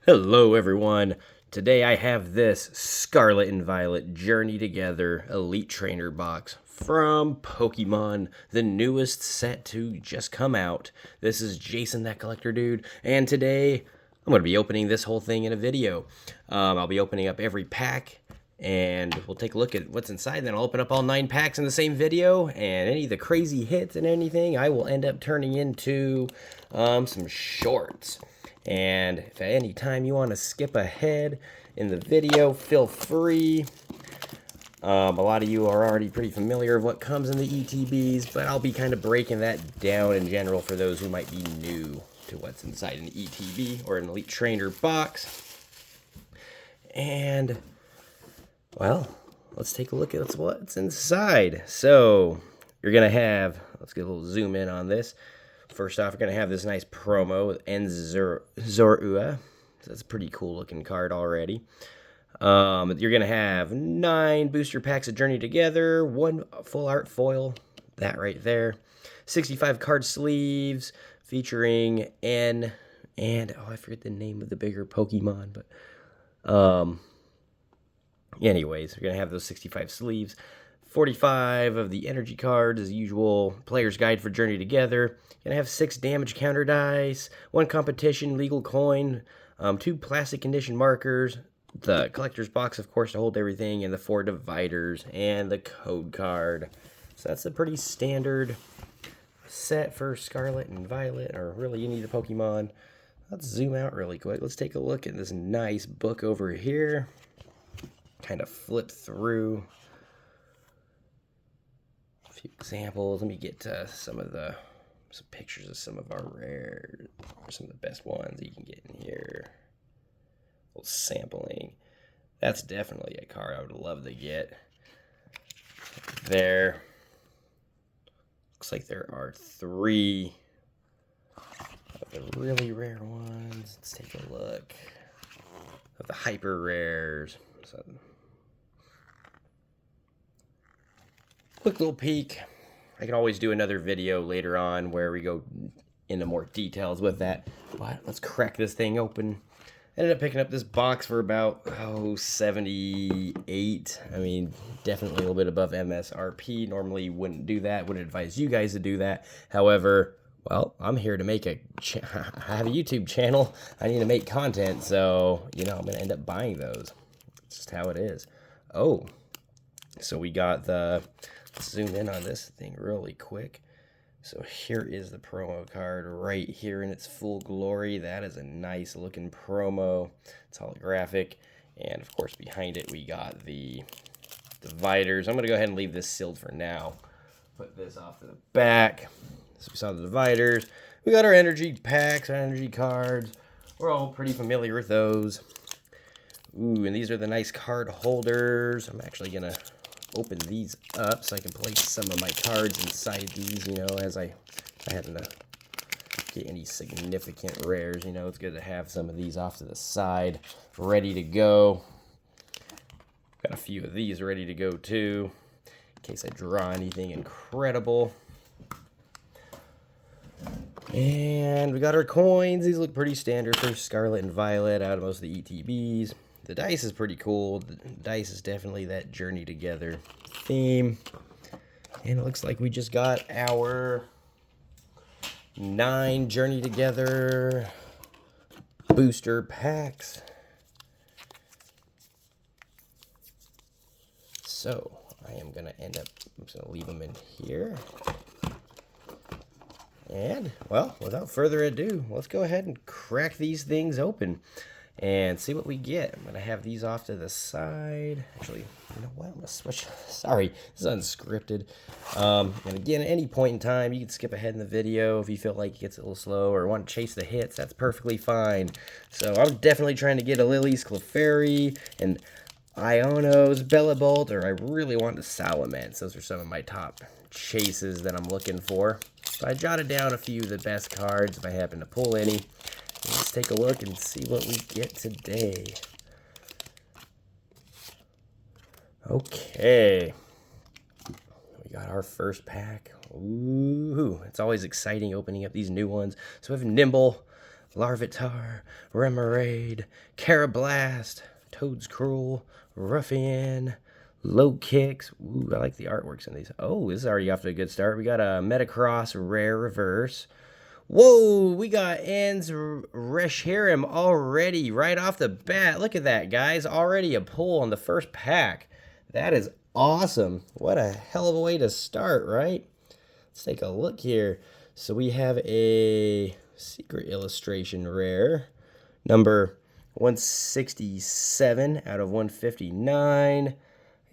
Hello everyone. Today I have this Scarlet and Violet Journey Together Elite Trainer box from Pokemon, the newest set to just come out. This is Jason, that collector dude, and today I'm going to be opening this whole thing in a video. I'll be opening up every pack, and we'll take a look at what's inside, then I'll open up all 9 packs in the same video, and any of the crazy hits and anything I will end up turning into some shorts. And if at any time you want to skip ahead in the video, feel free. A lot of you are already pretty familiar with what comes in the ETBs, but I'll be kind of breaking that down in general for those who might be new to what's inside an ETB or an Elite Trainer box. And, well, let's take a look at what's inside. So, you're going to have, let's get a little zoom in on this. First off, we're going to have this nice promo with Zorua. So that's a pretty cool looking card already. You're going to have 9 booster packs of Journey Together, 1 full art foil, that right there. 65 card sleeves featuring N and, oh, I forget the name of the bigger Pokemon, but anyways, we're going to have those 65 sleeves. 45 of the energy cards as usual. Player's guide for Journey Together. Gonna have 6 damage counter dice, 1 competition legal coin, 2 plastic condition markers, the collector's box, of course, to hold everything, and the 4 dividers and the code card. So that's a pretty standard set for Scarlet and Violet, or really any of the Pokemon. Let's zoom out really quick. Let's take a look at this nice book over here. Kind of flip through examples. Let me get some pictures of some of our rare, some of the best ones you can get in here. A little sampling. That's definitely a card I would love to get. There. Looks like there are 3 of the really rare ones. Let's take a look of the hyper rares. So, quick little peek. I can always do another video later on where we go into more details with that. But let's crack this thing open. Ended up picking up this box for about, $78. I mean, definitely a little bit above MSRP. Normally wouldn't do that. Wouldn't advise you guys to do that. However, well, I'm here to make I have a YouTube channel. I need to make content. So, I'm going to end up buying those. It's just how it is. Oh, so we got the... Let's zoom in on this thing really quick. So here is the promo card right here in its full glory. That is a nice looking promo. It's holographic. And of course behind it we got the dividers. I'm going to go ahead and leave this sealed for now. Put this off to the back. So we saw the dividers. We got our energy packs, our energy cards. We're all pretty familiar with those. Ooh, and these are the nice card holders. I'm actually going to open these up so I can place some of my cards inside these, as I happen to get any significant rares. It's good to have some of these off to the side, ready to go. Got a few of these ready to go too, in case I draw anything incredible. And we got our coins. These look pretty standard for Scarlet and Violet out of most of the ETBs. The dice is pretty cool. The dice is definitely that Journey Together theme. And it looks like we just got our 9 Journey Together booster packs. So I am going to I'm just going to leave them in here. And, well, without further ado, let's go ahead and crack these things open and see what we get. I'm going to have these off to the side. Actually, you know what? I'm going to switch. Sorry, this is unscripted. And again, at any point in time, you can skip ahead in the video if you feel like it gets a little slow or want to chase the hits. That's perfectly fine. So I'm definitely trying to get a Lily's Clefairy and Iono's Bellabolt, or I really want the Salamence. Those are some of my top chases that I'm looking for. So I jotted down a few of the best cards if I happen to pull any. Let's take a look and see what we get today. Okay. We got our first pack. Ooh, it's always exciting opening up these new ones. So we have Nimble, Larvitar, Remoraid, Carablast, Toad's Cruel, Ruffian, Low Kicks. Ooh, I like the artworks in these. Oh, this is already off to a good start. We got a Metacross Rare Reverse. Whoa, we got Ends Reshiram already right off the bat. Look at that, guys. Already a pull on the first pack. That is awesome. What a hell of a way to start, right? Let's take a look here. So we have a Secret Illustration Rare, number 167 out of 159. I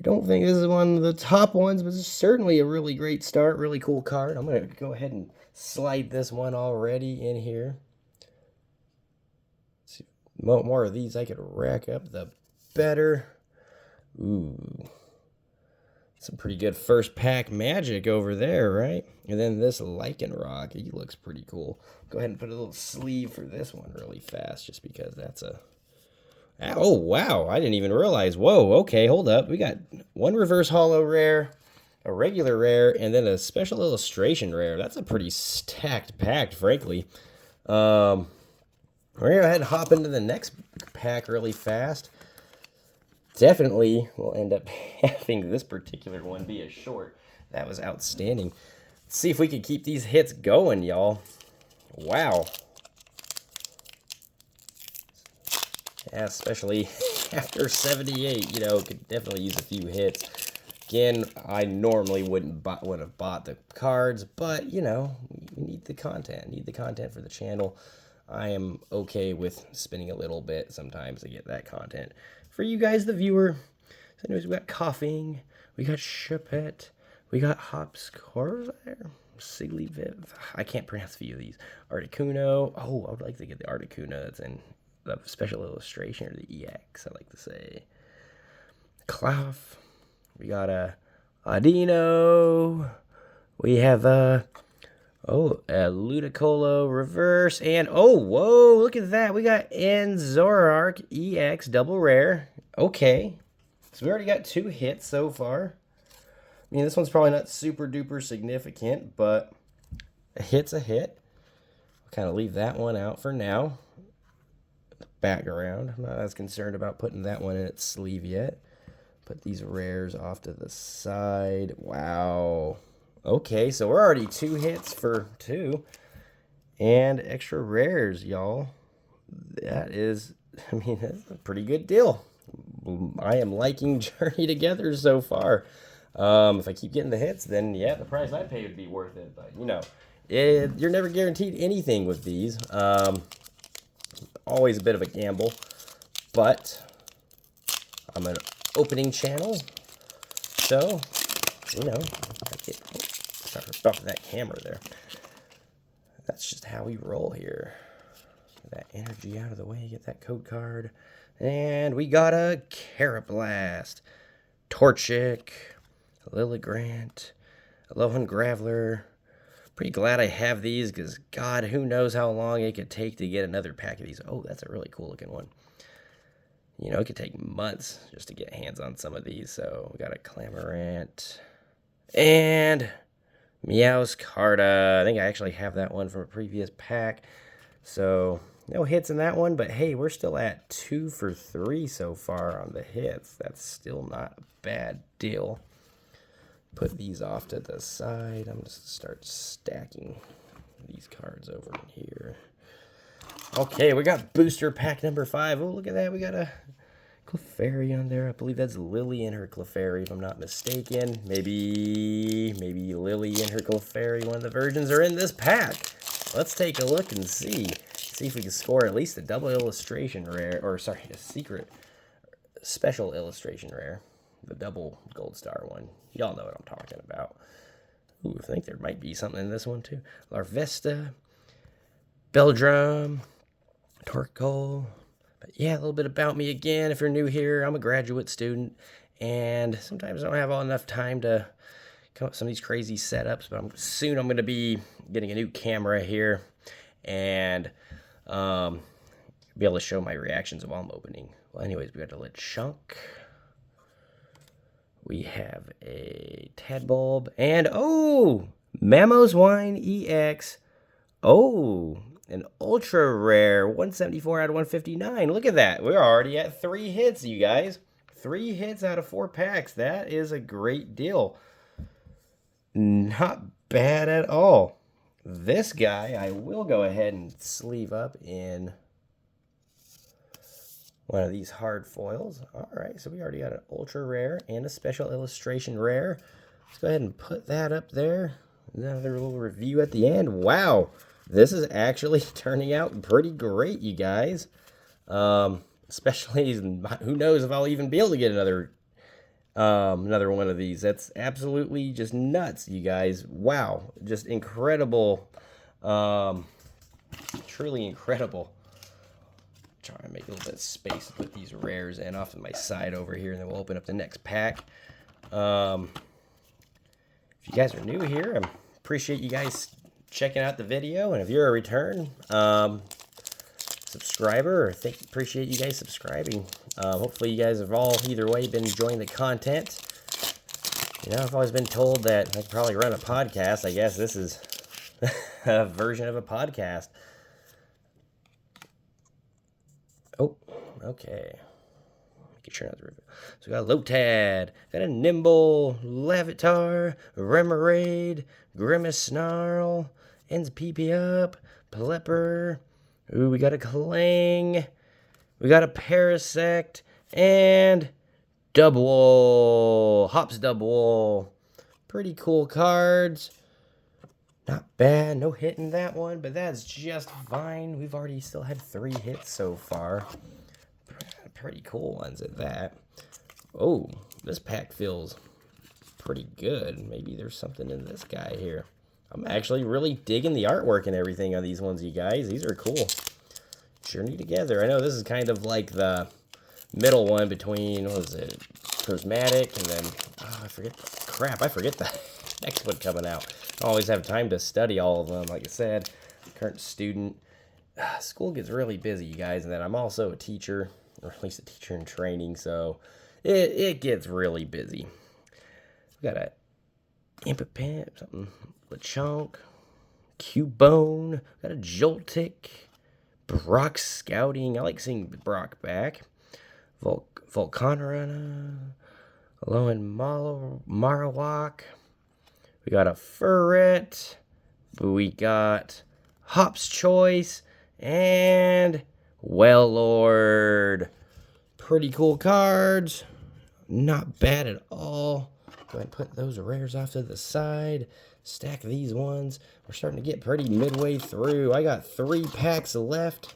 don't think this is one of the top ones, but it's certainly a really great start. Really cool card. I'm going to go ahead and slide this one already in here. Let's see, more of these I could rack up, the better. Ooh. Some pretty good first pack magic over there, right? And then this Lycanroc, he looks pretty cool. Go ahead and put a little sleeve for this one really fast, just because that's a... Oh, wow, I didn't even realize. Whoa, okay, hold up. We got one reverse holo rare, a regular rare, and then a special illustration rare. That's a pretty stacked pack, frankly. We're going to go ahead and hop into the next pack really fast. Definitely will end up having this particular one be a short. That was outstanding. Let's see if we can keep these hits going, y'all. Wow. Yeah, especially after 78, you know, could definitely use a few hits. Again, I normally wouldn't have bought the cards, but, you know, we need the content. Need the content for the channel. I am okay with spending a little bit sometimes to get that content. For you guys, the viewer. So anyways, we got Coughing, we got Chapette, we got Hopscorvair, Sigliviv. I can't pronounce a few of these. Articuno. Oh, I would like to get the Articuno that's in the special illustration, or the EX, I like to say. Clough. We got a Audino. We have a Ludicolo reverse, and oh, whoa, look at that. We got Enzorark EX double rare. Okay, so we already got 2 hits so far. I mean, this one's probably not super duper significant, but a hit's a hit. I'll kind of leave that one out for now. Background, I'm not as concerned about putting that one in its sleeve yet. Put these rares off to the side. Wow. Okay, so we're already 2 hits for 2. And extra rares, y'all. That is, I mean, that's a pretty good deal. I am liking Journey Together so far. If I keep getting the hits, then yeah, the price I pay would be worth it. But, you know, you're never guaranteed anything with these. Always a bit of a gamble. But I'm an opening channel. So, you know, sorry about that camera there. That's just how we roll here. Get that energy out of the way, get that code card. And we got a Carablast, Torchic, Lilligrant, Alohan Graveler. Pretty glad I have these, because God, who knows how long it could take to get another pack of these. Oh, that's a really cool looking one. You know, it could take months just to get hands on some of these. So we got a Clamorant and Meowscarda. I think I actually have that one from a previous pack. So no hits in that one, but hey, we're still at 2 for 3 so far on the hits. That's still not a bad deal. Put these off to the side. I'm just start stacking these cards over in here. Okay, we got booster pack number 5. Oh, look at that. We got a Clefairy on there. I believe that's Lily and her Clefairy, if I'm not mistaken. Maybe Lily and her Clefairy, one of the versions, are in this pack. Let's take a look and see. See if we can score at least a double illustration rare, or sorry, a secret special illustration rare. The double gold star one. Y'all know what I'm talking about. Ooh, I think there might be something in this one too. Larvesta, Beldrum, Torkoal. But yeah, a little bit about me again. If you're new here, I'm a graduate student, and sometimes I don't have all enough time to come up with some of these crazy setups, but soon I'm going to be getting a new camera here, and be able to show my reactions while I'm opening. Well, anyways, we got a Lechonk. We have a Tadbulb, and oh, Mammo's Wine EX. Oh, an ultra rare 174 out of 159. Look at that. We're already at 3 hits, you guys. 3 hits out of 4 packs. That is a great deal. Not bad at all. This guy, I will go ahead and sleeve up in one of these hard foils. All right, so we already got an ultra rare and a special illustration rare. Let's go ahead and put that up there. Another little review at the end. Wow, this is actually turning out pretty great, you guys. Especially, who knows if I'll even be able to get another one of these. That's absolutely just nuts, you guys. Wow, just incredible. Truly incredible. Try to make a little bit of space to put these rares in off to my side over here, and then we'll open up the next pack. If you guys are new here, I appreciate you guys checking out the video, and if you're a return subscriber, appreciate you guys subscribing. Hopefully you guys have all, either way, been enjoying the content. You know, I've always been told that I could probably run a podcast. I guess this is a version of a podcast. Oh, okay. Making sure not to review. So we got Lotad, got a Nimble, Lavitar, Remoraid, Grimace Snarl, Ends PP Up, Plepper. Ooh, we got a Clang. We got a Parasect and Double. Hops Double. Pretty cool cards. Not bad. No hit in that one, but that's just fine. We've already still had 3 hits so far. Pretty cool ones at that. Oh, this pack feels pretty good. Maybe there's something in this guy here. I'm actually really digging the artwork and everything on these ones, you guys. These are cool. Journey Together. I know this is kind of like the middle one between, what was it, Prismatic, and then, oh, I forget the next one coming out. I always have time to study all of them. Like I said, current student. School gets really busy, you guys, and then I'm also a teacher, or at least a teacher in training, so it gets really busy. We got a Impipimp, something, Lechonk, Cubone, got a Joltik, Brock Scouting. I like seeing Brock back. Volcanarana, Alolan Marowak. We got a Furret. We got Hop's Choice and Wellord. Pretty cool cards. Not bad at all. Go ahead and put those rares off to the side. Stack these ones. We're starting to get pretty midway through. I got 3 packs left.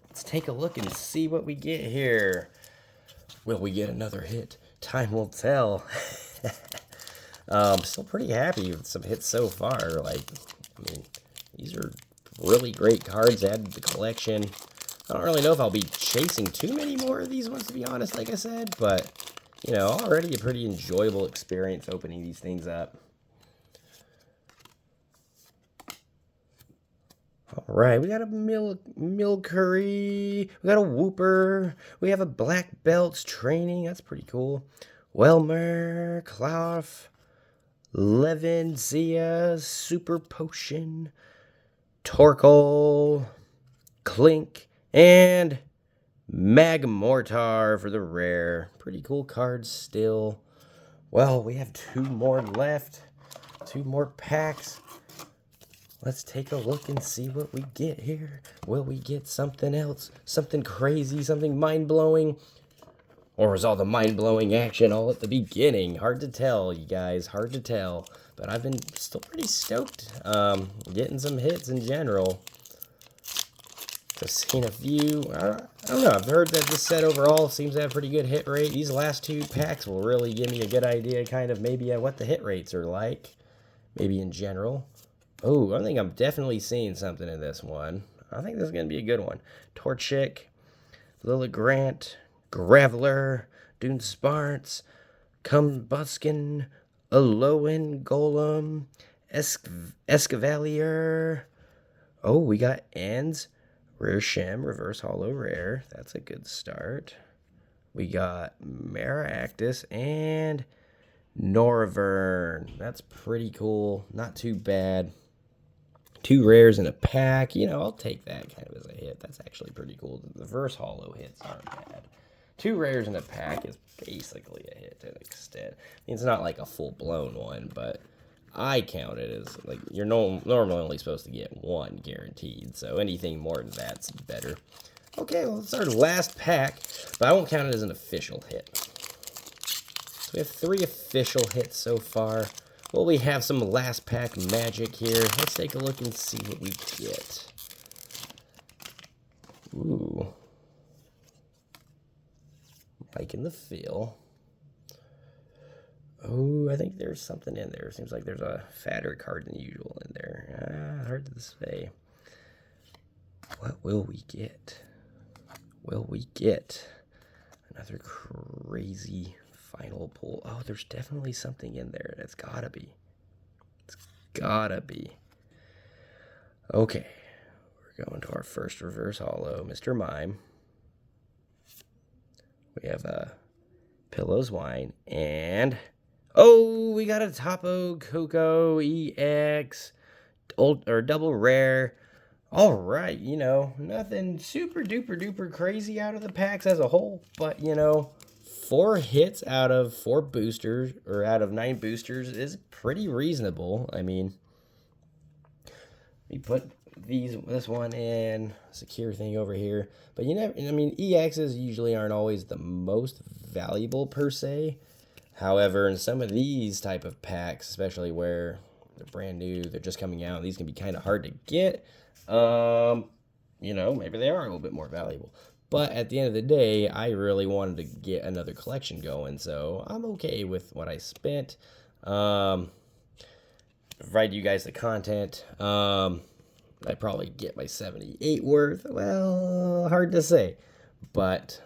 Let's take a look and see what we get here. Will we get another hit? Time will tell. Still pretty happy with some hits so far. Like, I mean, these are really great cards added to the collection. I don't really know if I'll be chasing too many more of these ones, to be honest, like I said, but, you know, already a pretty enjoyable experience opening these things up. All right, we got a Milcery, we got a Wooper, we have a Black Belts Training, that's pretty cool. Welmer, Clough, Levin, Zia, Super Potion, Torkoal, Clink, and Magmortar for the rare. Pretty cool cards still. Well, we have 2 more left. 2 more packs. Let's take a look and see what we get here. Will we get something else? Something crazy, something mind-blowing? Or is all the mind-blowing action all at the beginning? Hard to tell, you guys. Hard to tell. But I've been still pretty stoked getting some hits in general. I've seen a few. I don't know. I've heard that this set overall seems to have a pretty good hit rate. These last 2 packs will really give me a good idea kind of maybe what the hit rates are like. Maybe in general. Oh, I think I'm definitely seeing something in this one. I think this is going to be a good one. Torchic, Lilligrant, Graveler, Dunsparce, Combuskin, Alolan Golem, Escavalier. Oh, we got Ends, Rare Shem, Reverse Holo Rare. That's a good start. We got Maractus and Noravern. That's pretty cool. Not too bad. 2 rares in a pack. You know, I'll take that kind of as a hit. That's actually pretty cool. The reverse holo hits aren't bad. 2 rares in a pack is basically a hit to an extent. I mean, it's not like a full-blown one, but I count it as, like, you're normally only supposed to get 1 guaranteed, so anything more than that's better. Okay, well, it's our last pack, but I won't count it as an official hit. So we have 3 official hits so far. Well, we have some last pack magic here. Let's take a look and see what we get. Ooh. Liking the feel. Oh, I think there's something in there. Seems like there's a fatter card than usual in there. Hard to say. What will we get? Will we get another crazy final pull? Oh, there's definitely something in there. It's gotta be. It's gotta be. Okay. We're going to our first reverse holo, Mr. Mime. We have Pillow's Wine, and oh, we got a Tapu Koko EX or double rare. All right, you know, nothing super duper duper crazy out of the packs as a whole, but you know, 4 hits out of 4 boosters or out of 9 boosters is pretty reasonable. I mean, we put this one in secure thing over here, but you never, I mean, EXs usually aren't always the most valuable per se. However, in some of these type of packs, especially where they're brand new, they're just coming out, these can be kind of hard to get. You know, maybe they are a little bit more valuable, but at the end of the day, I really wanted to get another collection going, so I'm okay with what I spent. Provide you guys the content. I probably get my 78 worth. Well, hard to say, but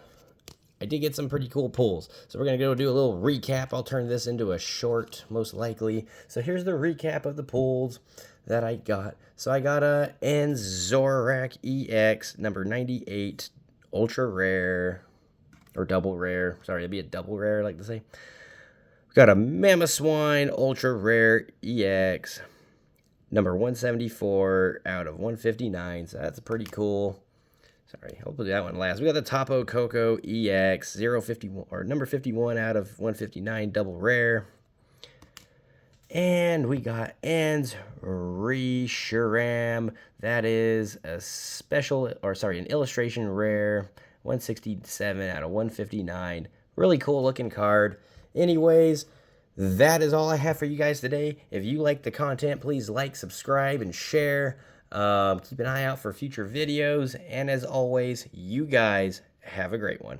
I did get some pretty cool pulls. So we're going to go do a little recap. I'll turn this into a short, most likely. So here's the recap of the pulls that I got. So I got a Enzorak EX number 98, ultra rare, or double rare. Sorry, it'd be a double rare, I like to say. We got a Mamoswine ultra rare EX. Number 174 out of 159, so that's pretty cool. Sorry, hopefully that one lasts. We got the Tapu Koko EX 051 or number 51 out of 159 double rare. And we got Ans Reshiram. That is a special, or sorry, an illustration rare 167 out of 159. Really cool looking card. Anyways, that is all I have for you guys today. If you like the content, please like, subscribe, and share. Keep an eye out for future videos. And as always, you guys have a great one.